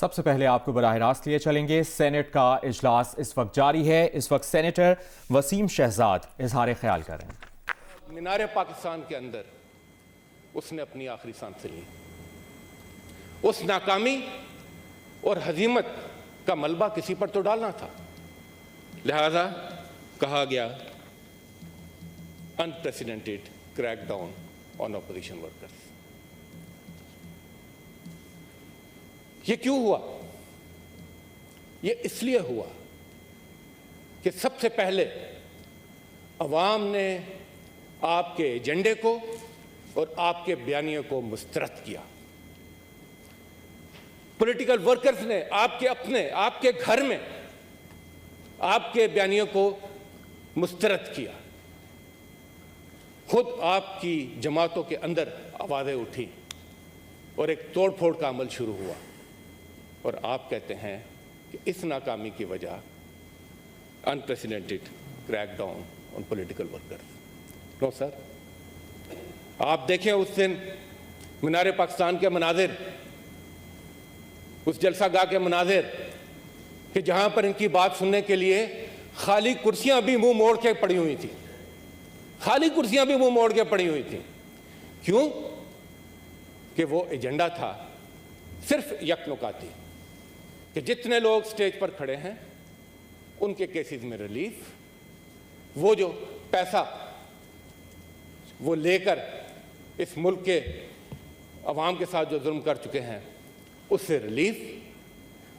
سب سے پہلے آپ کو براہ راست لیے چلیں گے۔ سینٹ کا اجلاس اس وقت جاری ہے۔ اس وقت سینیٹر وسیم شہزاد اظہار خیال کر رہے ہیں۔ مینار پاکستان کے اندر اس نے اپنی آخری سانسیں لی۔ اس ناکامی اور ہزیمت کا ملبہ کسی پر تو ڈالنا تھا، لہذا کہا گیا unprecedented crackdown on opposition workers۔ یہ کیوں ہوا؟ یہ اس لیے ہوا کہ سب سے پہلے عوام نے آپ کے ایجنڈے کو اور آپ کے بیانیے کو مسترد کیا۔ پولیٹیکل ورکرز نے آپ کے گھر میں آپ کے بیانیے کو مسترد کیا۔ خود آپ کی جماعتوں کے اندر آوازیں اٹھی اور ایک توڑ پھوڑ کا عمل شروع ہوا، اور آپ کہتے ہیں کہ اس ناکامی کی وجہ unprecedented crackdown on political workers۔ نو سر، آپ دیکھیں اس دن مینار پاکستان کے مناظر، اس جلسہ گاہ کے مناظر کہ جہاں پر ان کی بات سننے کے لیے خالی کرسیاں بھی منہ موڑ کے پڑی ہوئی تھیں، خالی کرسیاں بھی منہ موڑ کے پڑی ہوئی تھیں۔ کیوں؟ کہ وہ ایجنڈا تھا صرف یک نکاتی کہ جتنے لوگ سٹیج پر کھڑے ہیں ان کے کیسز میں ریلیف، وہ جو پیسہ وہ لے کر اس ملک کے عوام کے ساتھ جو ظلم کر چکے ہیں اس سے ریلیف،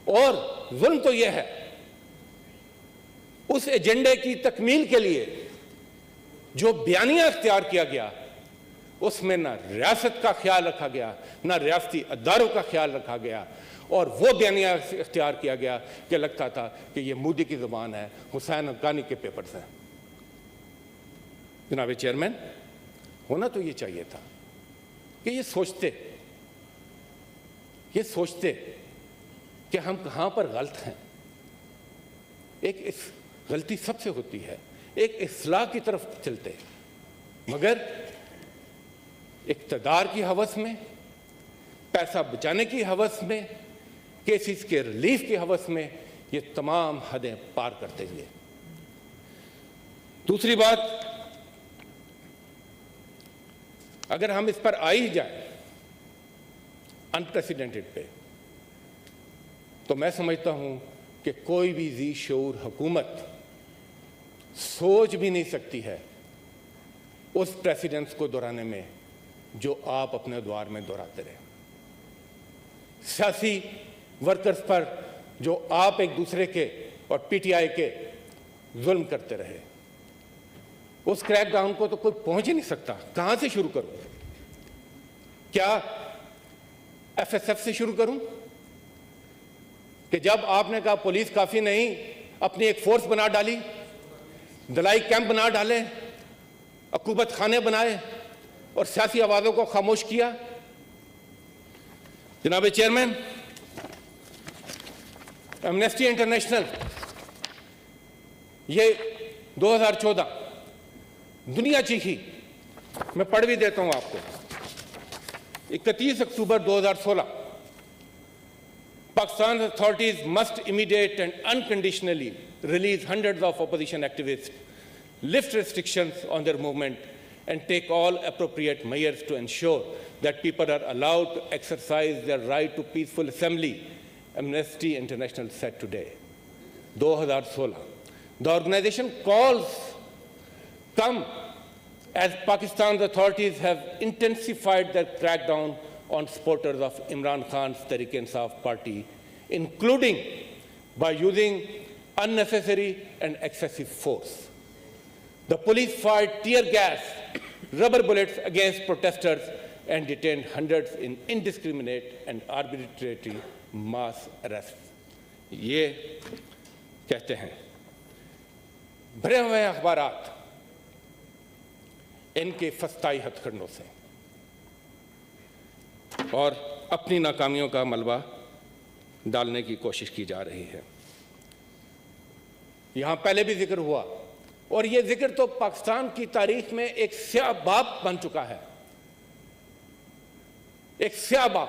اور ظلم تو یہ ہے اس ایجنڈے کی تکمیل کے لیے جو بیانیہ اختیار کیا گیا اس میں نہ ریاست کا خیال رکھا گیا، نہ ریاستی اداروں کا خیال رکھا گیا، اور وہ بیانیہ اختیار کیا گیا کہ لگتا تھا کہ یہ مودی کی زبان ہے، حسین حقانی کے پیپرز ہیں۔ جناب چیئرمین، ہونا تو یہ چاہیے تھا کہ یہ سوچتے کہ ہم کہاں پر غلط ہیں۔ ایک غلطی سب سے ہوتی ہے، ایک اصلاح کی طرف چلتے، مگر اقتدار کی ہوس میں، پیسہ بچانے کی ہوس میں، کیسز کے ریلیف کی ہوس میں یہ تمام حدیں پار کرتے ہوئے۔ دوسری بات، اگر ہم اس پر آ ہی جائیں انپریسیڈنٹڈ پہ، تو میں سمجھتا ہوں کہ کوئی بھی ذی شعور حکومت سوچ بھی نہیں سکتی ہے اس پریسیڈنس کو دہرانے میں جو آپ اپنے دوار میں دہراتے رہے۔ سیاسی ورکرز پر جو آپ ایک دوسرے کے اور پی ٹی آئی کے ظلم کرتے رہے، اس کریک ڈاؤن کو تو کوئی پہنچ ہی نہیں سکتا۔ کہاں سے شروع کروں؟ کیا ایف ایس ایف سے شروع کروں کہ جب آپ نے کہا پولیس کافی نہیں، اپنی ایک فورس بنا ڈالی، دلائی کیمپ بنا ڈالے، عقوبت خانے بنائے اور سیاسی آوازوں کو خاموش کیا؟ جناب چیئرمین، ایمنسٹی انٹرنیشنل یہ 2014 دنیا چیخی، میں پڑھ بھی دیتا ہوں آپ کو۔ 31 اکتوبر 2016، Pakistan's authorities must immediate and unconditionally release hundreds of opposition activists, lift restrictions on their movement, and take all appropriate measures to ensure that people are allowed to exercise their right to peaceful assembly, Amnesty International said today. 2016. The organization calls come as Pakistan's authorities have intensified their crackdown on supporters of Imran Khan's Tehreek-e-Insaf party, including by using unnecessary and excessive force. The police fired tear gas, rubber bullets against protesters and detained hundreds in indiscriminate and arbitrary mass arrests. یہ کہتے ہیں بھرے ہوئے اخبارات ان کے فسطائی ہتھ کنڈوں سے، اور اپنی ناکامیوں کا ملبہ ڈالنے کی کوشش کی جا رہی ہے۔ یہاں پہلے بھی ذکر ہوا، اور یہ ذکر تو پاکستان کی تاریخ میں ایک سیاہ باب بن چکا ہے، ایک سیاہ باب۔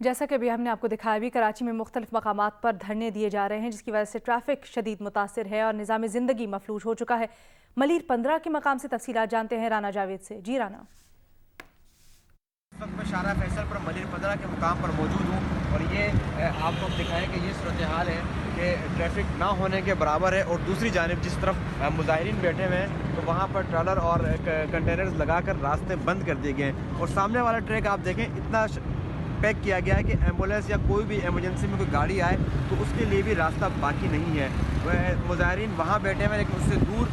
جیسا کہ ابھی ہم نے آپ کو دکھایا بھی، کراچی میں مختلف مقامات پر دھرنے دیے جا رہے ہیں جس کی وجہ سے ٹریفک شدید متاثر ہے اور نظام زندگی مفلوج ہو چکا ہے۔ ملیر 15 کے مقام سے تفصیلات جانتے ہیں رانا جاوید سے۔ جی رانا۔ اس وقت میں شارع فیصل پر ملیر 15 کے مقام پر موجود ہوں اور یہ آپ کو دکھائیں کہ یہ صورتحال ہے کہ ٹریفک نہ ہونے کے برابر ہے، اور دوسری جانب جس طرف مظاہرین بیٹھے ہوئے ہیں تو وہاں پر ٹرالر اور کنٹینرز لگا کر راستے بند کر دیے گئے ہیں، اور سامنے والا ٹریک آپ دیکھیں اتنا پیک کیا گیا ہے کہ ایمبولینس یا کوئی بھی ایمرجنسی میں کوئی گاڑی آئے تو اس کے لیے بھی راستہ باقی نہیں ہے۔ مظاہرین وہاں بیٹھے ہوئے ہیں، لیکن اس سے دور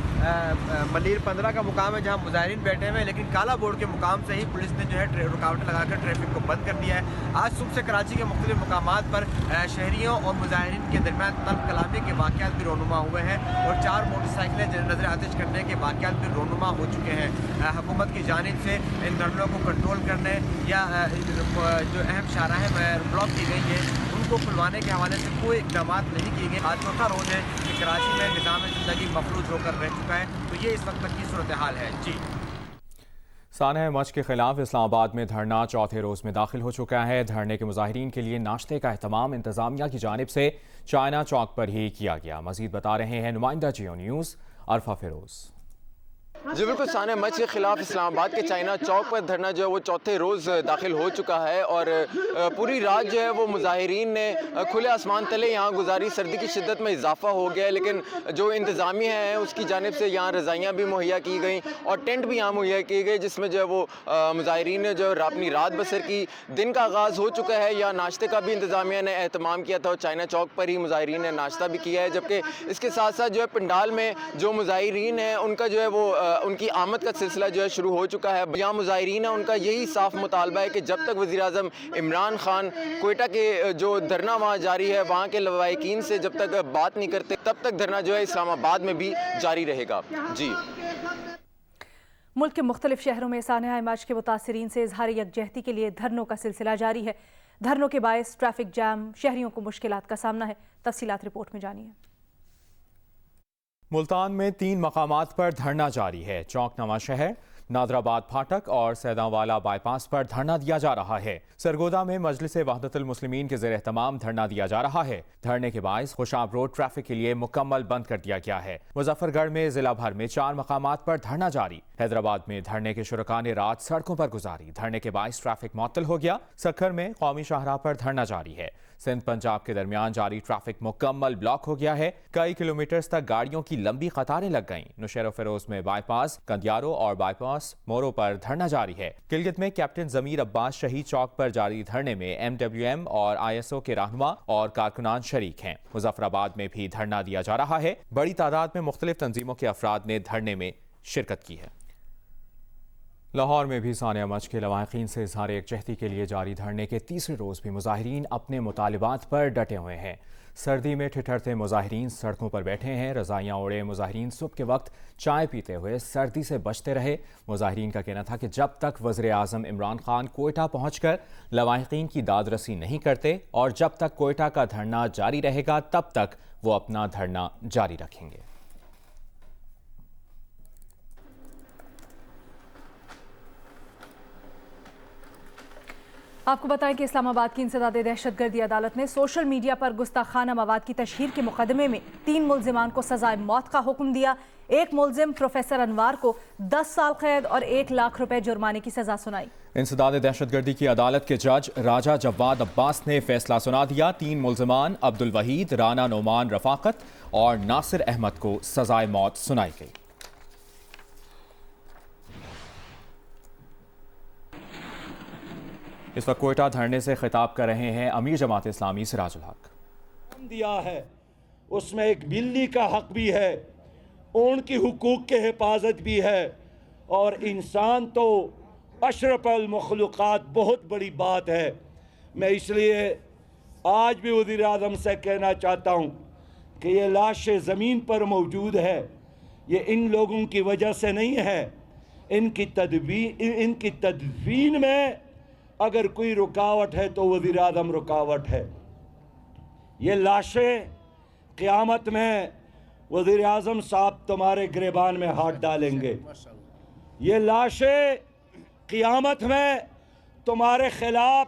ملیر 15 کا مقام ہے جہاں مظاہرین بیٹھے ہوئے ہیں، لیکن کالا بورڈ کے مقام سے ہی پولیس نے جو ہے رکاوٹیں لگا کر ٹریفک کو بند کر دیا ہے۔ آج صبح سے کراچی کے مختلف مقامات پر شہریوں اور مظاہرین کے درمیان طلب کلامی کے واقعات بھی رونما ہوئے ہیں، اور 4 موٹر سائیکلیں نظر آتش کرنے کے واقعات بھی رونما ہو چکے ہیں۔ حکومت کی جانب سے ان دھرنوں کو کنٹرول کرنے یا جو اہم شاہراہیں بلاک کی گئی ہیں ان کو کھلوانے کے حوالے سے کوئی اقدامات نہیں کیے گئے۔ آج چوتھا روز ہے کہ کراچی میں نظام زندگی مفلوج ہو کر رہ چکا ہے، تو یہ اس وقت تک کی صورتحال ہے۔ جی سانحہ مچ کے خلاف اسلام آباد میں دھرنا چوتھے روز میں داخل ہو چکا ہے۔ دھرنے کے مظاہرین کے لیے ناشتے کا اہتمام انتظامیہ کی جانب سے چائنا چوک پر ہی کیا گیا۔ مزید بتا رہے ہیں نمائندہ جیو نیوز عرفہ فیروز۔ جی بالکل، سانحہ مچ کے خلاف اسلام آباد کے چائنا چوک پر دھرنا جو ہے وہ چوتھے روز داخل ہو چکا ہے، اور پوری رات جو ہے وہ مظاہرین نے کھلے آسمان تلے یہاں گزاری۔ سردی کی شدت میں اضافہ ہو گیا ہے، لیکن جو انتظامیہ ہیں اس کی جانب سے یہاں رضائیاں بھی مہیا کی گئیں اور ٹینٹ بھی یہاں مہیا کی گئی، جس میں جو ہے وہ مظاہرین نے جو اپنی رات بسر کی۔ دن کا آغاز ہو چکا ہے، یا ناشتے کا بھی انتظامیہ نے اہتمام کیا تھا اور چائنا چوک پر ہی مظاہرین نے ناشتہ بھی کیا ہے، جبکہ اس کے ساتھ ساتھ جو ہے پنڈال میں جو مظاہرین ہیں ان کا جو ہے وہ ان کی آمد کا سلسلہ جو ہے شروع ہو چکا ہے۔ یہاں مظاہرین ہیں ان کا یہی صاف مطالبہ ہے کہ جب تک وزیر اعظم عمران خان کوئٹہ کے جو دھرنا وہاں جاری ہے وہاں کے لوائقین سے جب تک بات نہیں کرتے تب تک دھرنا جو ہے اسلام آباد میں بھی جاری رہے گا۔ جی ملک کے مختلف شہروں میں سانحہ مچ کے متاثرین سے اظہار یکجہتی کے لیے دھرنوں کا سلسلہ جاری ہے۔ دھرنوں کے باعث ٹریفک جام، شہریوں کو مشکلات کا سامنا ہے۔ تفصیلات رپورٹ میں جانیے۔ ملتان میں 3 مقامات پر دھرنا جاری ہے۔ چوک نواں شہر، نادر آباد پھاٹک اور سیداں والا بائی پاس پر دھرنا دیا جا رہا ہے۔ سرگودا میں مجلس وحدت المسلمین کے زیر اہتمام دھرنا دیا جا رہا ہے۔ دھرنے کے باعث خوشاب روڈ ٹریفک کے لیے مکمل بند کر دیا گیا ہے۔ مظفر گڑھ میں ضلع بھر میں 4 مقامات پر دھرنا جاری۔ حیدرآباد میں دھرنے کے شرکاء نے رات سڑکوں پر گزاری۔ دھرنے کے باعث ٹریفک معطل ہو گیا۔ سکھر میں قومی شاہراہ پر دھرنا جاری ہے۔ سندھ پنجاب کے درمیان جاری ٹریفک مکمل بلاک ہو گیا ہے۔ کئی کلومیٹرز تک گاڑیوں کی لمبی قطاریں لگ گئیں۔ نوشہر و فیروز میں بائی پاس، کندیارو اور بائی پاس مورو پر دھرنا جاری ہے۔ گلگت میں کیپٹن ضمیر عباس شہید چوک پر جاری دھرنے میں MWM اور ISO کے رہنما اور کارکنان شریک ہیں۔ مظفر آباد میں بھی دھرنا دیا جا رہا ہے۔ بڑی تعداد میں مختلف تنظیموں کے افراد نے دھرنے میں شرکت کی ہے۔ لاہور میں بھی سانحہ مچ کے لواحقین سے اظہار یکجہتی کے لیے جاری دھرنے کے تیسرے روز بھی مظاہرین اپنے مطالبات پر ڈٹے ہوئے ہیں۔ سردی میں ٹھٹھرتے مظاہرین سڑکوں پر بیٹھے ہیں۔ رضائیاں اوڑے مظاہرین صبح کے وقت چائے پیتے ہوئے سردی سے بچتے رہے۔ مظاہرین کا کہنا تھا کہ جب تک وزیر اعظم عمران خان کوئٹہ پہنچ کر لواحقین کی داد رسی نہیں کرتے اور جب تک کوئٹہ کا دھرنا جاری رہے گا تب تک وہ اپنا دھرنا جاری رکھیں گے۔ آپ کو بتائیں کہ اسلام آباد کی انسداد دہشت گردی عدالت نے سوشل میڈیا پر گستاخانہ مواد کی تشہیر کے مقدمے میں 3 ملزمان کو سزائے موت کا حکم دیا۔ ایک ملزم پروفیسر انوار کو 10 سال قید اور 1 لاکھ روپے جرمانے کی سزا سنائی۔ انسداد دہشت گردی کی عدالت کے جج راجہ جواد عباس نے فیصلہ سنا دیا۔ 3 ملزمان عبدالوحید، رانا نعمان رفاقت اور ناصر احمد کو سزائے موت سنائی گئی۔ اس وقت کوئٹہ دھرنے سے خطاب کر رہے ہیں امیر جماعت اسلامی سراج الحق۔ دیا ہے اس میں ایک بلی کا حق بھی ہے، ان کی حقوق کے حفاظت بھی ہے، اور انسان تو اشرف المخلوقات بہت بڑی بات ہے۔ میں اس لیے آج بھی وزیر اعظم سے کہنا چاہتا ہوں کہ یہ لاشیں زمین پر موجود ہے، یہ ان لوگوں کی وجہ سے نہیں ہے، ان کی تدفین میں اگر کوئی رکاوٹ ہے تو وزیر اعظم رکاوٹ ہے۔ یہ لاشیں قیامت میں وزیر اعظم صاحب تمہارے گریبان میں ہاتھ ڈالیں گے، یہ لاشیں قیامت میں تمہارے خلاف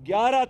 11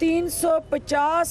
350